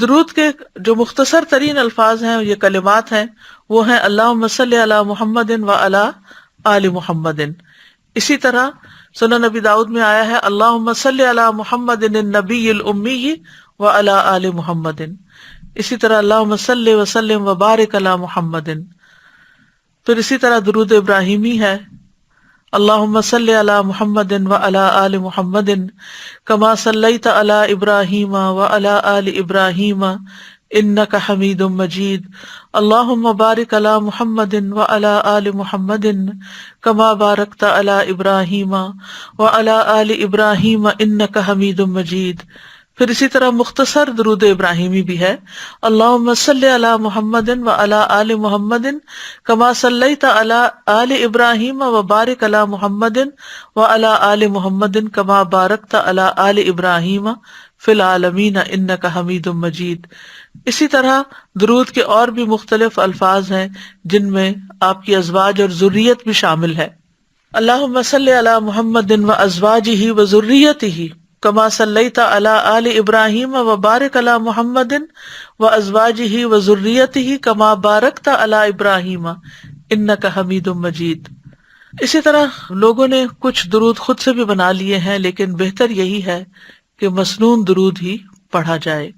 درود کے جو مختصر ترین الفاظ ہیں، یہ کلمات ہیں، وہ ہیں اللہم صلی علی محمد و علی آل محمد۔ اسی طرح سنن نبی داؤد میں آیا ہے اللہم صلی علی محمد النبی الامی و علی آل محمد۔ اسی طرح اللہم صلی وسلم و بارک علی محمد۔ پھر اسی طرح درود ابراہیمی ہے اللہم صلی علی محمد و علی آل محمد کما صلیت علی ابراہیم و علی آل ابراہیم انک حمید مجید اللہم بارک علی محمد و علی آل محمد کما بارکت علی ابراہیم و علی آل ابراہیم انک حمید مجید۔ پھر اسی طرح مختصر درود ابراہیمی بھی ہے اللہم صلی علی محمد و علی آل محمد کما صلیت علی آل ابراہیم و بارک علی محمد و علی آل محمد کما بارکت علی آل ابراہیم فی العالمین انک حمید مجید۔ اسی طرح درود کے اور بھی مختلف الفاظ ہیں جن میں آپ کی ازواج اور ذریت بھی شامل ہے۔ اللہم صلی علی محمد و ازواجہ و ذریتہ کما صلیت علی آل ابراہیم و بارک علی محمد و ازواجہ و ذریتہ کما بارکت علی ابراہیم انک حمید مجید۔ اسی طرح لوگوں نے کچھ درود خود سے بھی بنا لیے ہیں، لیکن بہتر یہی ہے کہ مسنون درود ہی پڑھا جائے۔